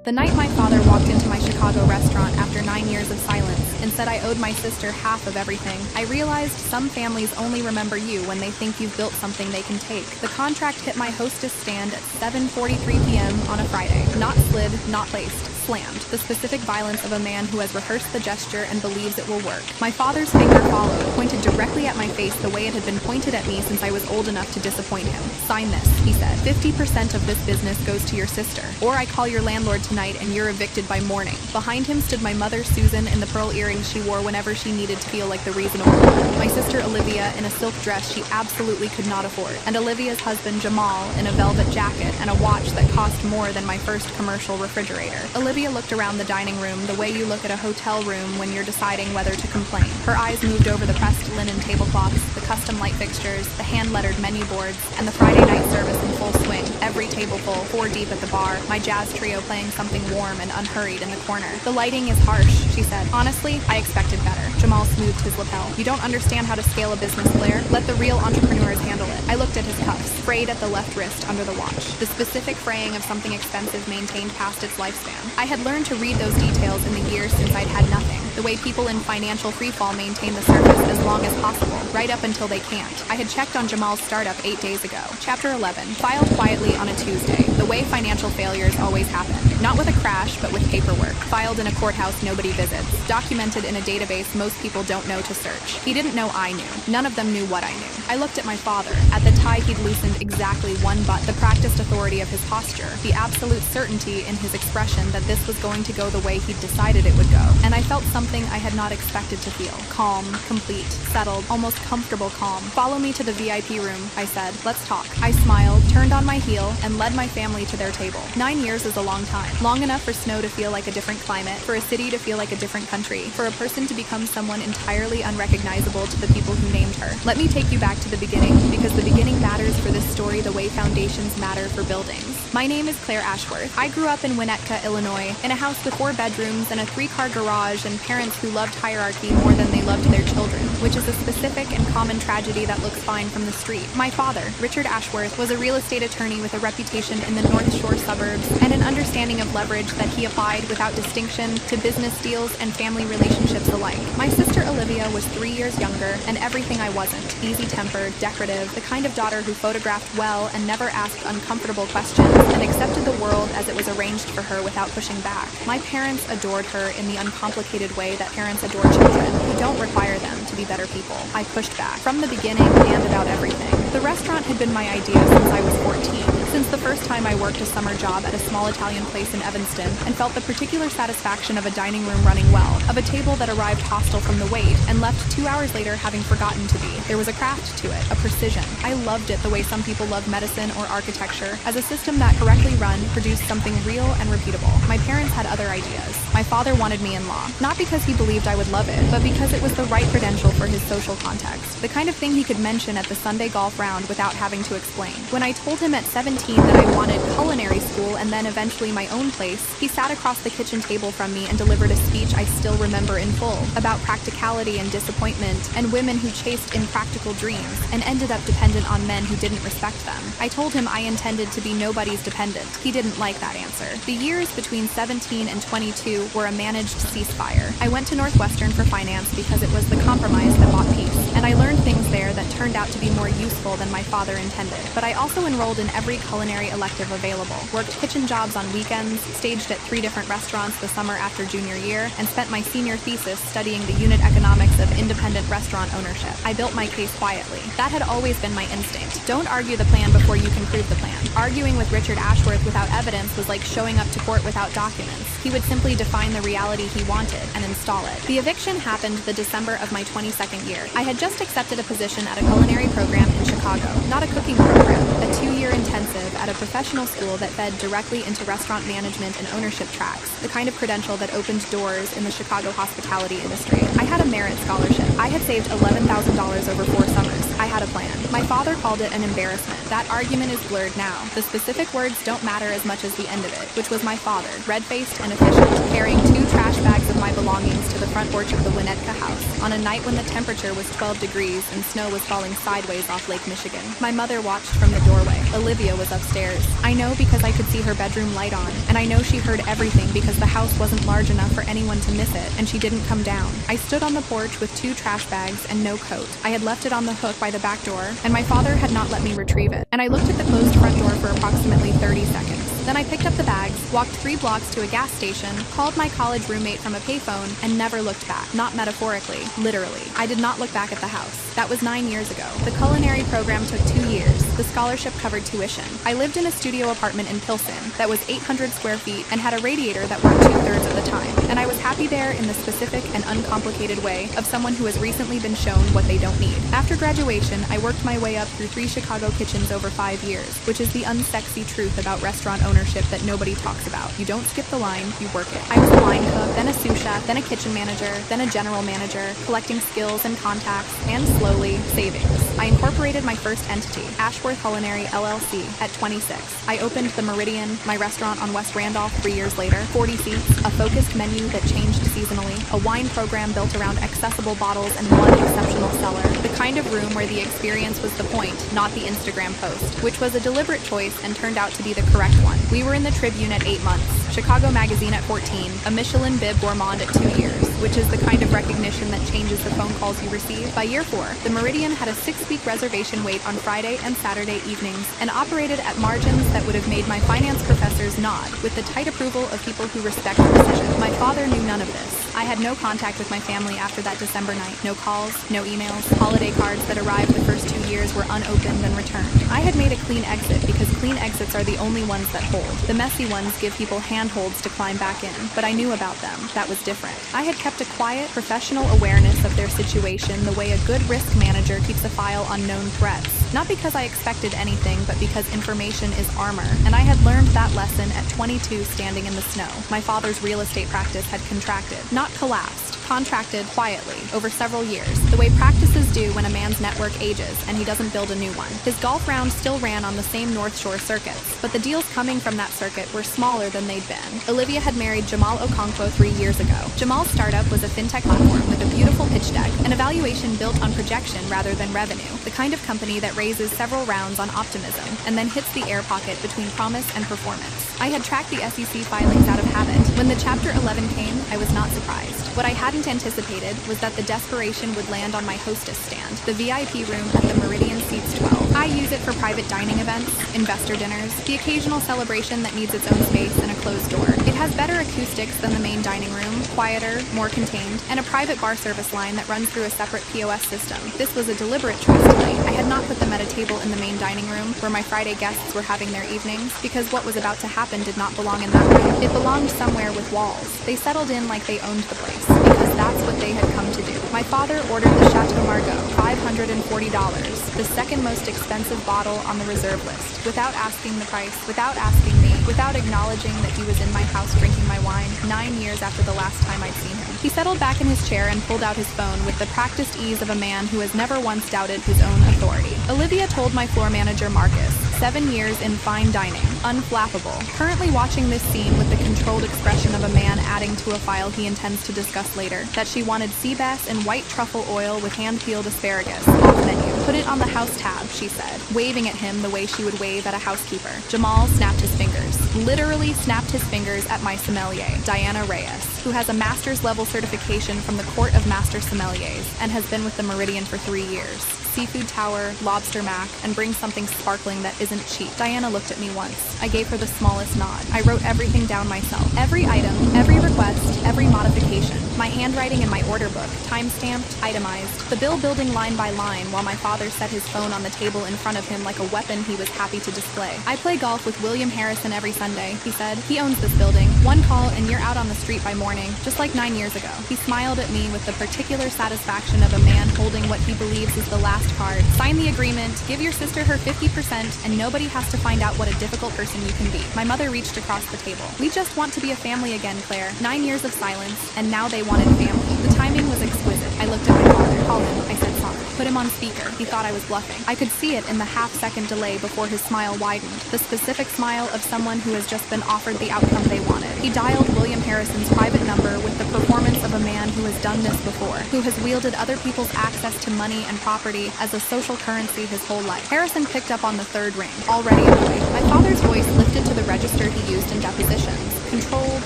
The night my father walked into my Chicago restaurant after 9 years of silence and said I owed my sister half of everything, I realized some families only remember you when they think you've built something they can take. The contract hit my hostess stand at 7:43 p.m. on a Friday. Not slid, not placed, slammed. The specific violence of a man who has rehearsed the gesture and believes it will work. My father's finger followed, pointed directly at my face the way it had been pointed at me since I was old enough to disappoint him. Sign this, he said. 50% of this business goes to your sister, or I call your landlord tonight and you're evicted by morning. Behind him stood my mother, Susan, in the pearl earrings she wore whenever she needed to feel like the reasonable one. My sister, Olivia, in a silk dress she absolutely could not afford. And Olivia's husband, Jamal, in a velvet jacket and a watch that cost more than my first commercial refrigerator. Olivia looked around the dining room the way you look at a hotel room when you're deciding whether to complain. Her eyes moved over the pressed linen tablecloths, the custom light fixtures, the hand-lettered menu boards, and the Friday night service in full swing. Every table full, 4 deep at the bar, my jazz trio playing something warm and unhurried in the corner. The lighting is harsh, she said. Honestly, I expected better. Jamal smoothed his lapel. You don't understand how to scale a business, Claire. Let the real entrepreneurs handle it. I looked at his cuffs, frayed at the left wrist under the watch. The specific fraying of something expensive maintained past its lifespan. I had learned to read those details in the years since I'd had nothing. The way people in financial freefall maintain the surface as long as possible, right up until they can't. I had checked on Jamal's startup 8 days ago. Chapter 11. Filed quietly on a Tuesday. The way financial failures always happen. Not with a crash, but with paperwork. Filed in a courthouse nobody visits. Documented in a database most people don't know to search. He didn't know I knew. None of them knew what I knew. I looked at my father. At the tie he'd loosened exactly one button. The practiced authority of his posture. The absolute certainty in his expression that this was going to go the way he'd decided it would go. And I felt something I had not expected to feel. Calm, complete, settled, almost comfortable calm. Follow me to the VIP room, I said. Let's talk. I smiled, turned on my heel, and led my family to their table. 9 years is a long time. Long enough for snow to feel like a different climate, for a city to feel like a different country, for a person to become someone entirely unrecognizable to the people who named her. Let me take you back to the beginning, because the beginning matters for this story the way foundations matter for buildings. My name is Claire Ashworth. I grew up in Winnetka, Illinois, in a house with 4 bedrooms and a 3-car garage and parents who loved hierarchy more than they loved their children, which is a specific and common tragedy that looks fine from the street. My father, Richard Ashworth, was a real estate attorney with a reputation in the North Shore suburbs and an understanding of leverage that he applied without distinction to business deals and family relationships alike. My sister Olivia was 3 years younger and everything I wasn't. Easy-tempered, decorative, the kind of daughter who photographed well and never asked uncomfortable questions and accepted the world as it was arranged for her without pushing back. My parents adored her in the uncomplicated way that parents adore children who don't require them to be better people. I pushed back from the beginning and about everything. The restaurant had been my idea since I was 14. Since the first time I worked a summer job at a small Italian place in Evanston and felt the particular satisfaction of a dining room running well, of a table that arrived hostile from the wait and left 2 hours later having forgotten to be. There was a craft to it, a precision. I loved it the way some people love medicine or architecture, as a system that correctly run produced something real and repeatable. My parents had other ideas. My father wanted me in law, not because he believed I would love it, but because it was the right credential for his social context, the kind of thing he could mention at the Sunday golf round without having to explain. When I told him at 17 that I wanted culinary school and then eventually my own place, he sat across the kitchen table from me and delivered a speech I still remember in full, about practicality and disappointment and women who chased impractical dreams and ended up dependent on men who didn't respect them. I told him I intended to be nobody's dependent. He didn't like that answer. The years between 17 and 22 were a managed ceasefire. I went to Northwestern for finance because it was the compromise that bought peace, and I learned things there that turned out to be more useful than my father intended. But I also enrolled in every culinary elective available, worked kitchen jobs on weekends, staged at 3 different restaurants the summer after junior year, and spent my senior thesis studying the unit economics of independent restaurant ownership. I built my case quietly. That had always been my instinct. Don't argue the plan before you can prove the plan. Arguing with Richard Ashworth without evidence was like showing up to court without documents. He would simply define the reality he wanted and install it. The eviction happened the December of my 22nd year. I had just accepted a position at a culinary program in Chicago, not a cooking program, a 2-year intensive at a professional school that fed directly into restaurant management and ownership tracks, the kind of credential that opened doors in the Chicago hospitality industry. I had a merit scholarship. I had saved $11,000 over 4 summers. I had a plan. My father called it an embarrassment. That argument is blurred now. The specific words don't matter as much as the end of it, which was my father, red-faced and efficient, carrying 2 trash bags of my belongings to the front porch of the Winnetka house on a night when the temperature was 12 degrees and snow was falling sideways off Lake Michigan. My mother watched from the doorway. Olivia was upstairs. I know because I could see her bedroom light on, and I know she heard everything because the house wasn't large enough for anyone to miss it, and she didn't come down. I stood on the porch with 2 trash bags and no coat. I had left it on the hook by the back door, and my father had not let me retrieve it. And I looked at the closed front door for approximately 30 seconds. Then I picked up the bags, walked 3 blocks to a gas station, called my college roommate from a payphone, and never looked back. Not metaphorically, literally. I did not look back at the house. That was 9 years ago. The culinary program took 2 years. The scholarship covered tuition. I lived in a studio apartment in Pilsen that was 800 square feet and had a radiator that worked 2/3 of the time. And I was happy there in the specific and uncomplicated way of someone who has recently been shown what they don't need. After graduation, I worked my way up through 3 Chicago kitchens over 5 years, which is the unsexy truth about restaurant ownership that nobody talks about. You don't skip the line, you work it. I was a line cook, then a sous chef, then a kitchen manager, then a general manager, collecting skills and contacts, and slowly, savings. I incorporated my first entity, Ashworth Culinary LLC, at 26. I opened the Meridian, my restaurant on West Randolph 3 years later. 40 seats, a focused menu that changed seasonally, a wine program built around accessible bottles and 1 exceptional cellar. The kind of room where the experience was the point, not the Instagram post, which was a deliberate choice and turned out to be the correct one. We were in the Tribune at 8 months, Chicago Magazine at 14, a Michelin Bib Gourmand at 2 years, which is the kind of recognition that changes the phone calls you receive. By year 4, the Meridian had a 6-week reservation wait on Friday and Saturday evenings and operated at margins that would have made my finance professors nod, with the tight approval of people who respect precision. My father knew none of this. I had no contact with my family after that December night. No calls, no emails. Holiday cards that arrived the first 2 years were unopened and returned. I had made a clean exit because clean exits are the only ones that hold. The messy ones give people handholds to climb back in, but I knew about them. That was different. I had kept a quiet, professional awareness of their situation the way a good risk manager keeps a file on known threats. Not because I expected anything, but because information is armor, and I had learned that lesson at 22 standing in the snow. My father's real estate practice had contracted, not collapsed, contracted quietly over several years, the way practices do when a man's network ages and he doesn't build a new one. His golf round still ran on the same North Shore circuits, but the deals coming from that circuit were smaller than they'd been. Olivia had married Jamal Okonkwo 3 years ago. Jamal's startup was a fintech platform with a beautiful pitch deck, an evaluation built on projection rather than revenue, the kind of company that raises several rounds on optimism and then hits the air pocket between promise and performance. I had tracked the SEC filings out of habit. When the Chapter 11 came, I was not surprised. What I hadn't anticipated was that the desperation would land on my hostess stand, the VIP room at the Meridian seats 12. I use it for private dining events, investor dinners, the occasional celebration that needs its own space and a closed door. It has better acoustics than the main dining room, quieter, more contained, and a private bar service line that runs through a separate POS system. This was a deliberate choice tonight. I had not put the meta table in the main dining room where my Friday guests were having their evenings because what was about to happen did not belong in that room. It belonged somewhere with walls. They settled in like they owned the place because that's what they had come to do. My father ordered the Chateau Margaux, $540, the second most expensive bottle on the reserve list, without asking the price, without asking me, without acknowledging that he was in my house drinking my wine 9 years after the last time I'd seen him. He settled back in his chair and pulled out his phone with the practiced ease of a man who has never once doubted his own authority. Olivia told my floor manager Marcus, 7 years in fine dining, unflappable, currently watching this scene with the controlled expression of a man adding to a file he intends to discuss later, that she wanted sea bass and white truffle oil with hand-peeled asparagus, off menu. Put it on the house tab, she said, waving at him the way she would wave at a housekeeper. Jamal snapped his fingers, literally snapped his fingers at my sommelier, Diana Reyes, who has a master's level certification from the Court of Master Sommeliers and has been with the Meridian for 3 years. Seafood tower, lobster mac, and bring something sparkling that isn't cheap. Diana looked at me once. I gave her the smallest nod. I wrote everything down myself. Every item, every request, every modification. My handwriting in my order book, time-stamped, itemized. The bill building line by line while my father set his phone on the table in front of him like a weapon he was happy to display. I play golf with William Harrison every Sunday, he said. He owns this building. One call and you're out on the street by morning, just like 9 years ago. He smiled at me with the particular satisfaction of a man holding what he believes is the last card. Sign the agreement, give your sister her 50%, and nobody has to find out what a difficult person you can be. My mother reached across the table. We just want to be a family again, Claire. 9 years of silence, and now they wanted family. The timing was exquisite. I looked at my father. Call him, I said softly. put him on speaker. He thought I was bluffing. I could see it in the half-second delay before his smile widened, the specific smile of someone who has just been offered the outcome they wanted. He dialed William Harrison's private number with the performance of a man who has done this before, who has wielded other people's access to money and property as a social currency his whole life. Harrison picked up on the third ring, already annoyed. My father's voice lifted to the register he used in depositions. Controlled,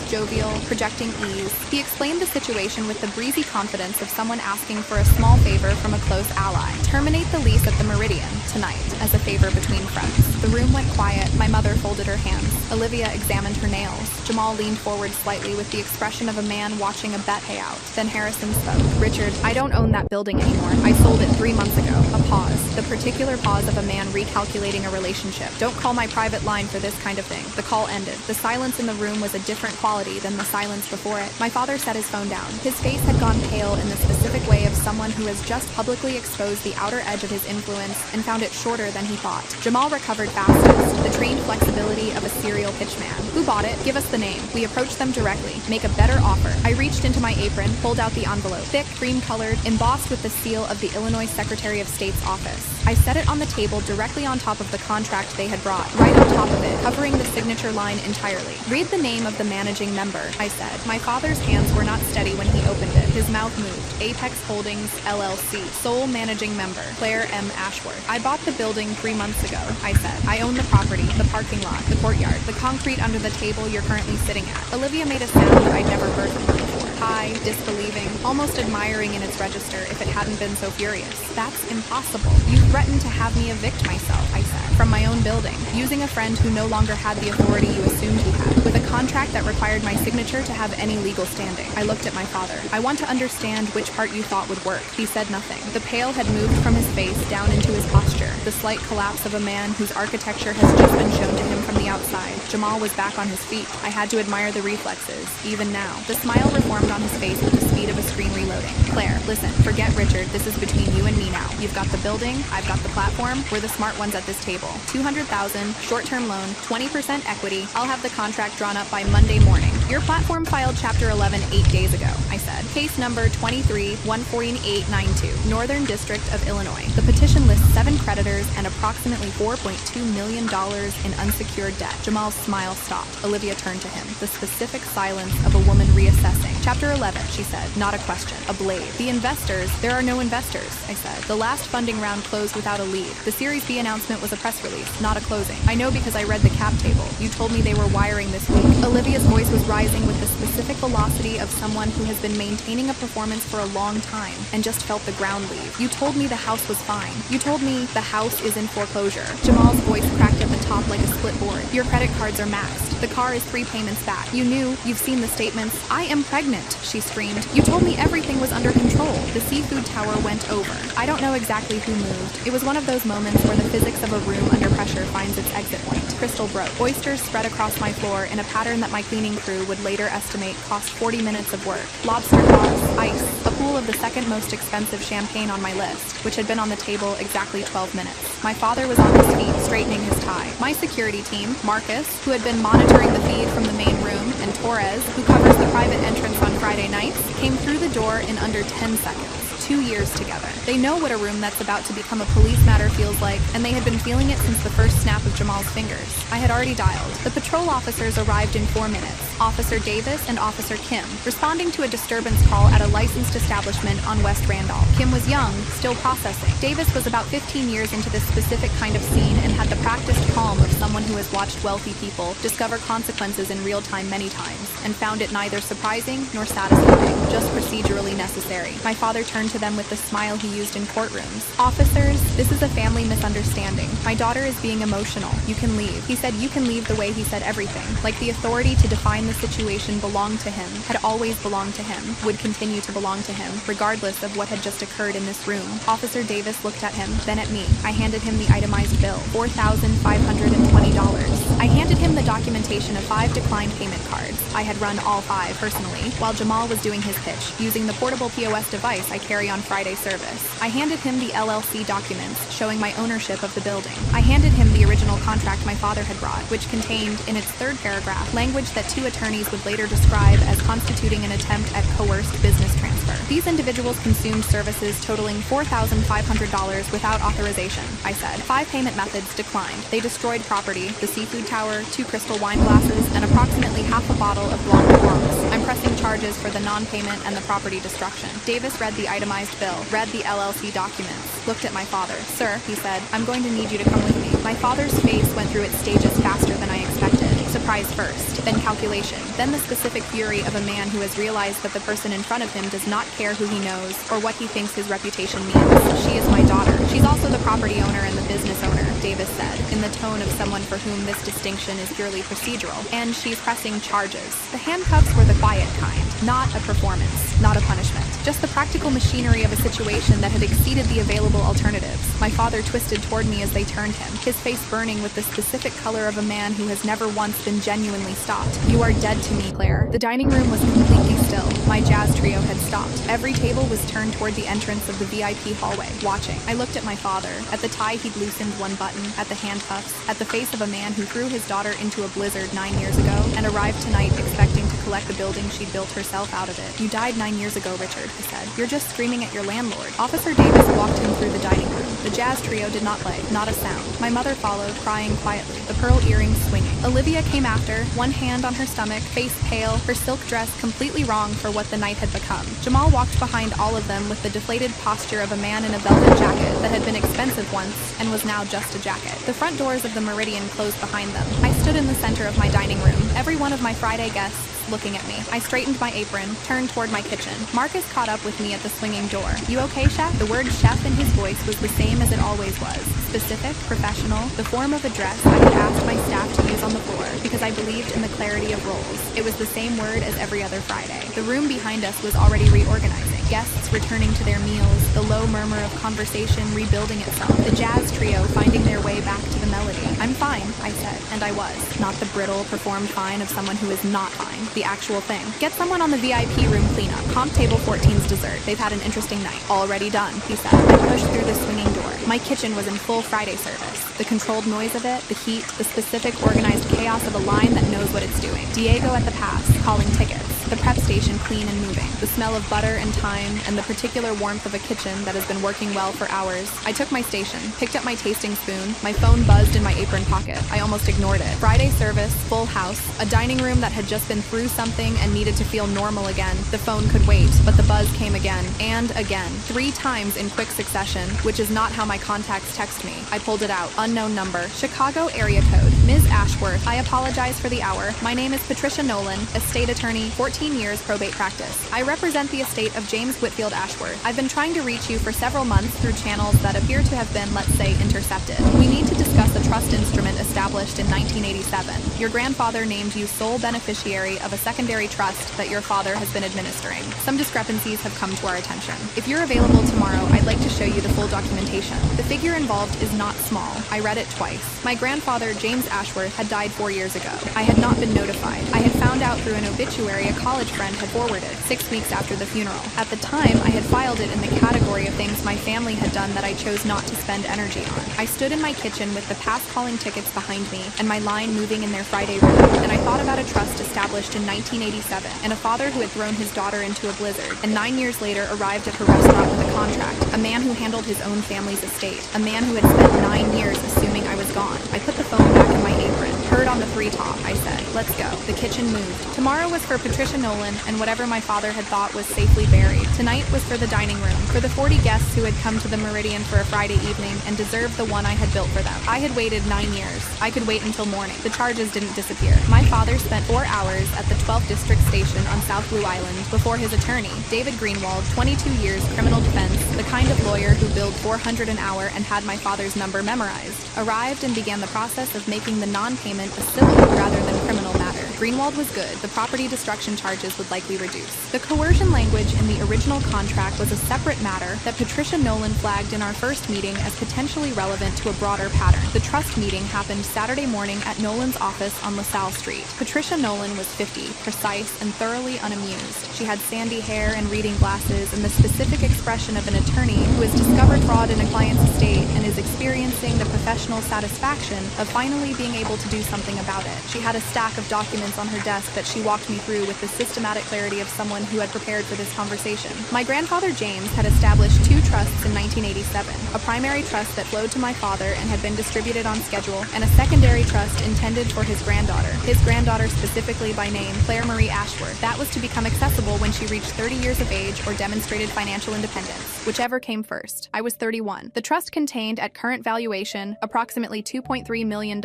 jovial, projecting ease. He explained the situation with the breezy confidence of someone asking for a small favor from a close ally. Terminate the lease at the Meridian, tonight, as a favor between friends. The room went quiet. My mother folded her hands. Olivia examined her nails. Jamal leaned forward slightly with the expression of a man watching a bet payout. Then Harrison spoke. Richard, I don't own that building anymore. I sold it 3 months ago. A pause. The particular pause of a man recalculating a relationship. Don't call my private line for this kind of thing. The call ended. The silence in the room was a different quality than the silence before it. My father set his phone down. His face had gone pale in the specific way of someone who has just publicly exposed the outer edge of his influence and found it shorter than he thought. Jamal recovered fastest, the trained flexibility of a serial pitchman. Who bought it? Give us the name. We approached them directly. Make a better offer. I reached into my apron, pulled out the envelope. Thick, cream-colored, embossed with the seal of the Illinois Secretary of State's office. I set it on the table directly on top of the contract they had brought, right on top of it, covering the signature line entirely. Read the name of the managing member, I said. My father's hands were not steady when he opened it. His mouth moved. Apex Holdings, LLC. Sole managing member, Claire M. Ashworth. I bought the building 3 months ago, I said. I own the property, the parking lot, the courtyard, the concrete under the table you're currently sitting at. Olivia made a sound that I'd never heard from her before. High, disbelieving, almost admiring in its register if it hadn't been so furious. That's impossible. You threatened to have me evict myself, I said, from my own building, using a friend who no longer had the authority you assumed he had, with a contract that required my signature to have any legal standing. I looked at my father. I want to understand which part you thought would work. He said nothing. The pale had moved from his face down into his posture, the slight collapse of a man whose architecture has just been shown to him from the outside. Jamal was back on his feet. I had to admire the reflexes, even now. The smile reformed on his face with the speed of a screen reloading. Claire, listen, forget Richard. This is between you and me now. You've got the building, I've got the platform. We're the smart ones at this table. $200,000, short-term loan, 20% equity. I'll have the contract drawn up by Monday morning. Your platform filed Chapter 11 8 days ago, I said. Case number 23-14892, Northern District of Illinois. The petition lists 7 creditors and approximately $4.2 million in unsecured debt. Jamal's smile stopped. Olivia turned to him. The specific silence of a woman reassessing. Chapter 11, she said. Not a question. A blade. The investors. There are no investors, I said. The last funding round closed without a lead. The Series B announcement was a press release, not a closing. I know because I read the cap table. You told me they were wiring this week. Olivia's voice was rising with the specific velocity of someone who has been maintaining a performance for a long time and just felt the ground leave. You told me the house was fine. You told me the house is in foreclosure. Jamal's voice cracked at the top like a split board. Your credit cards are maxed. The car is 3 payments back. You knew. You've seen the statements. I am pregnant, she screamed. You told me everything was under control. The seafood tower went over. I don't know exactly who moved. It was one of those moments where the physics of a room under pressure finds its exit point. Crystal broke. Oysters spread across my floor in a pattern that my cleaning crew would later estimate cost 40 minutes of work. Lobster claws, ice, a pool of the second most expensive champagne on my list, which had been on the table exactly 12 minutes. My father was on his feet, straightening his tie. My security team, Marcus, who had been monitoring the feed from the main room, and Torres, who covers the private entrance on Friday nights, came through the door in under 10 seconds. 2 years together. They know what a room that's about to become a police matter feels like, and they had been feeling it since the first snap of Jamal's fingers. I had already dialed. The patrol officers arrived in 4 minutes. Officer Davis and Officer Kim, responding to a disturbance call at a licensed establishment on West Randolph. Kim was young, still processing. Davis was about 15 years into this specific kind of scene and had the practiced calm of someone who has watched wealthy people discover consequences in real time many times, and found it neither surprising nor satisfying, just procedurally necessary. My father turned to them with the smile he used in courtrooms. Officers, this is a family misunderstanding. My daughter is being emotional. You can leave. He said you can leave the way he said everything. Like the authority to define the situation belonged to him, had always belonged to him, would continue to belong to him, regardless of what had just occurred in this room. Officer Davis looked at him, then at me. I handed him the itemized bill, $4,520. I handed him the documentation of 5 declined payment cards. I had run all 5 personally, while Jamal was doing his pitch, using the portable POS device I carry on Friday service. I handed him the LLC documents showing my ownership of the building. I handed him the original contract my father had brought, which contained, in its 3rd paragraph, language that 2 attorneys would later describe as constituting an attempt at coerced business transfer. These individuals consumed services totaling $4,500 without authorization, I said. 5 payment methods declined. They destroyed property, the seafood tower, 2 crystal wine glasses, and approximately half a bottle of Blanc de Blancs. I'm pressing charges for the non-payment and the property destruction. Davis read the itemized bill, read the LLC documents, looked at my father. Sir, he said, I'm going to need you to come with me. My father's face went through its stages faster than I expected. Surprise first, then calculation, then the specific fury of a man who has realized that the person in front of him does not care who he knows or what he thinks his reputation means. She is my daughter. She's also the property owner and the business owner, Davis said, in the tone of someone for whom this distinction is purely procedural, and she's pressing charges. The handcuffs were the quiet kind, not a performance, not a punishment, just the practical machinery of a situation that had exceeded the available alternatives. My father twisted toward me as they turned him, his face burning with the specific color of a man who has never once been genuinely stopped. You are dead to me, Claire. The dining room was completely still. My jazz trio had stopped. Every table was turned toward the entrance of the VIP hallway, watching. I looked at my father, at the tie he'd loosened one button, at the handcuffs, at the face of a man who threw his daughter into a blizzard 9 years ago and arrived tonight expecting to collect the building she'd built herself out of it. You died 9 years ago, Richard, he said. You're just screaming at your landlord. Officer Davis walked him through the dining room. The jazz trio did not play, not a sound. My mother followed, crying quietly, the pearl earrings swinging. Olivia came after, one hand on her stomach, face pale, her silk dress completely wrong for what the night had become. Jamal walked behind all of them with the deflated posture of a man in a velvet jacket that had been expensive once and was now just a jacket. The front doors of the Meridian closed behind them. I stood in the center of my dining room, every one of my Friday guests looking at me. I straightened my apron, turned toward my kitchen. Marcus caught up with me at the swinging door. You okay, chef? The word chef in his voice was the same as it always was. Specific, professional, the form of address I had asked my staff to use on the floor because I believed in the clarity of roles. It was the same word as every other Friday. The room behind us was already reorganizing. Guests returning to their meals, the low murmur of conversation rebuilding itself, the jazz trio finding their way back to the melody. I'm fine, I said, and I was. Not the brittle, performed fine of someone who is not fine. The actual thing. Get someone on the VIP room cleanup. Comp table 14's dessert. They've had an interesting night. Already done, he said. I pushed through the swinging door. My kitchen was in full Friday service. The controlled noise of it, the heat, the specific organized chaos of a line that knows what it's doing. Diego at the pass, calling tickets. The prep station clean and moving. The smell of butter and thyme, and the particular warmth of a kitchen that has been working well for hours. I took my station, picked up my tasting spoon. My phone buzzed in my apron pocket. I almost ignored it. Friday service, full house, a dining room that had just been through something and needed to feel normal again. The phone could wait, but the buzz came again, and again. 3 times in quick succession, which is not how my contacts text me. I pulled it out. Unknown number. Chicago area code. Ms. Ashworth, I apologize for the hour. My name is Patricia Nolan, estate attorney, 14 years probate practice. I represent the estate of James Whitfield Ashworth. I've been trying to reach you for several months through channels that appear to have been, let's say, intercepted. We need to discuss a trust instrument established in 1987. Your grandfather named you sole beneficiary of a secondary trust that your father has been administering. Some discrepancies have come to our attention. If you're available tomorrow, I'd like to show you the full documentation. The figure involved is not small. I read it twice. My grandfather, James Ashworth, had died 4 years ago. I had not been notified. I had found out through an obituary a college friend had forwarded 6 weeks after the funeral. At the time, I had filed it in the category of things my family had done that I chose not to spend energy on. I stood in my kitchen with the pass calling tickets behind me and my line moving in their Friday room, and I thought about a trust established in 1987 and a father who had thrown his daughter into a blizzard and 9 years later arrived at her restaurant with a contract, a man who handled his own family's estate, a man who had spent 9 years assuming I was gone. I put the phone back in my apron. Heard on the 3 top, I said, let's go. The kitchen moved. Tomorrow was for Patricia Nolan and whatever my father had thought was safely buried. Tonight was for the dining room, for the 40 guests who had come to the Meridian for a Friday evening and deserved the one I had built for them. I had waited 9 years. I could wait until morning. The charges didn't disappear. My father spent 4 hours at the 12th District Station on South Blue Island before his attorney, David Greenwald, 22 years criminal defense, the kind of lawyer who billed $400 an hour and had my father's number memorized, arrived and began the process of making the non-payment a civil rather than criminal matter. Greenwald was good. The property destruction charges would likely reduce. The coercion language in the original contract was a separate matter that Patricia Nolan flagged in our first meeting as potentially relevant to a broader pattern. The trust meeting happened Saturday morning at Nolan's office on LaSalle Street. Patricia Nolan was 50, precise and thoroughly unamused. She had sandy hair and reading glasses and the specific expression of an attorney who has discovered fraud in a client's estate and is experiencing the professional satisfaction of finally being able to do something about it. She had a stack of documents on her desk that she walked me through with the systematic clarity of someone who had prepared for this conversation. My grandfather James had established 2 trusts in 1987, a primary trust that flowed to my father and had been distributed on schedule, and a secondary trust intended for his granddaughter specifically by name, Claire Marie Ashworth. That was to become accessible when she reached 30 years of age or demonstrated financial independence, whichever came first. I was 31. The trust contained, at current valuation, approximately $2.3 million.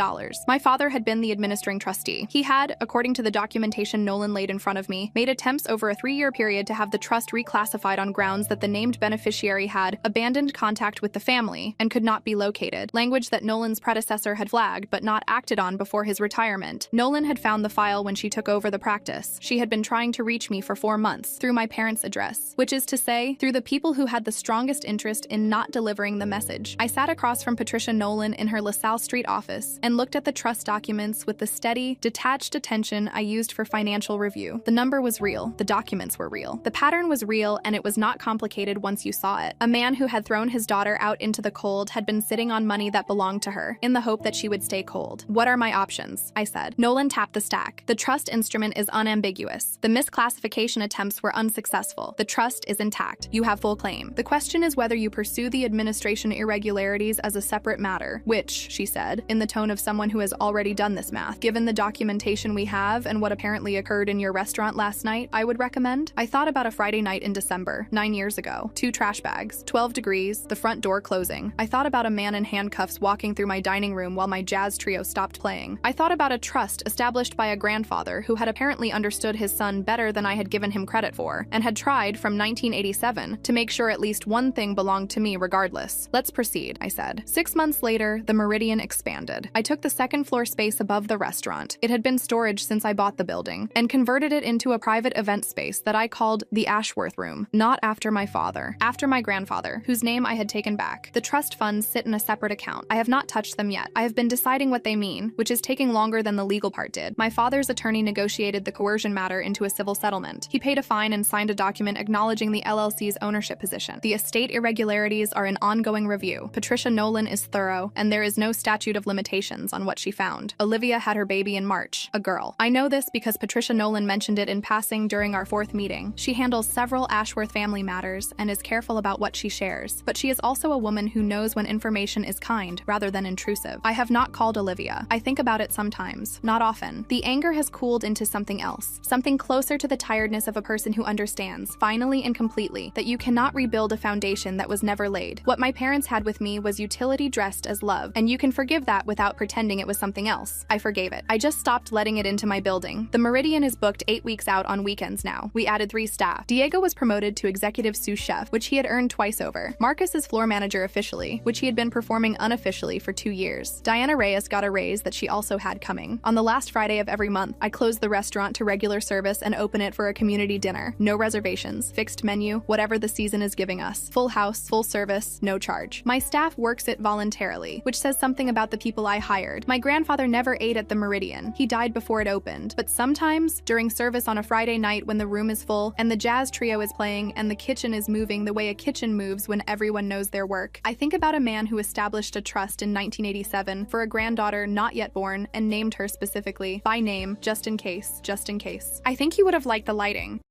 My father had been the administering trustee. He had, according to the documentation Nolan laid in front of me, made attempts over a 3-year period to have the trust reclassified on grounds that the named beneficiary had abandoned contact with the family and could not be located, language that Nolan's predecessor had flagged but not acted on before his retirement. Nolan had found the file when she took over the practice. She had been trying to reach me for 4 months through my parents' address, which is to say, through the people who had the strongest interest in not delivering the message. I sat across from Patricia Nolan in her LaSalle Street office and looked at the trust documents with the steady, detached attention I used for financial review. The number was real. The documents were real. The pattern was real, and it was not complicated once you saw it. A man who had thrown his daughter out into the cold had been sitting on money that belonged to her, in the hope that she would stay cold. What are my options? I said. Nolan tapped the stack. The trust instrument is unambiguous. The misclassification attempts were unsuccessful. The trust is intact. You have full claim. The question is whether you pursue the administration irregularities as a separate matter, which, she said, in the tone of someone who has already done this math. Given the documentation we have and what apparently occurred in your restaurant last night, I would recommend. I thought about a Friday night in December, 9 years ago. 2 trash bags, 12 degrees, the front door closing. I thought about a man in handcuffs walking through my dining room while my jazz trio stopped playing. I thought about a trust established by a grandfather who had apparently understood his son better than I had given him credit for, and had tried from 1987 to make sure at least one thing belonged to me regardless. Let's proceed, I said. 6 months later, the Meridian expanded. I took the second-floor space above the restaurant. It had been storage since I bought the building, and converted it into a private event space that I called the Ashworth Room, not after my father, after my grandfather, whose name I had taken back. The trust funds sit in a separate account. I have not touched them yet. I have been deciding what they mean, which is taking longer than the legal part did. My father's attorney negotiated the coercion matter into a civil settlement. He paid a fine and signed a document acknowledging the LLC's ownership position. The estate irregularities are an ongoing review. Patricia Nolan is thorough, and there is no statute of limitations on what she found. Olivia had her baby in March, a girl. I know this because Patricia Nolan mentioned it in passing during our 4th meeting. She handles several Ashworth family matters and is careful about what she shares, but she is also a woman who knows when information is kind rather than intrusive. I have not called Olivia. I think about it sometimes, not often. The anger has cooled into something else, something closer to the tiredness of a person who understands, finally and completely, that you cannot rebuild a foundation that was never laid. What my parents had with me was utility dressed as love, and you can forgive that without pretending it was something else. I forgave it. I just stopped letting it into my building. The Meridian is booked 8 weeks out on weekends now. We added 3 staff. Diego was promoted to executive sous chef, which he had earned twice over. Marcus is floor manager officially, which he had been performing unofficially for 2 years. Diana Reyes got a raise that she also had coming. On the last Friday of every month, I close the restaurant to regular service and open it for a community dinner. No reservations, fixed menu, whatever the season is giving us. Full house, full service, no charge. My staff works it voluntarily, which says something about the people I hired. My grandfather never ate at the Meridian. He died before it opened. But sometimes, during service on a Friday night when the room is full and the jazz trio is playing and the kitchen is moving the way a kitchen moves when everyone knows their work, I think about a man who established a trust in 1987 for a granddaughter not yet born and named her specifically by name, just in case, just in case. I think you would have liked the lighting.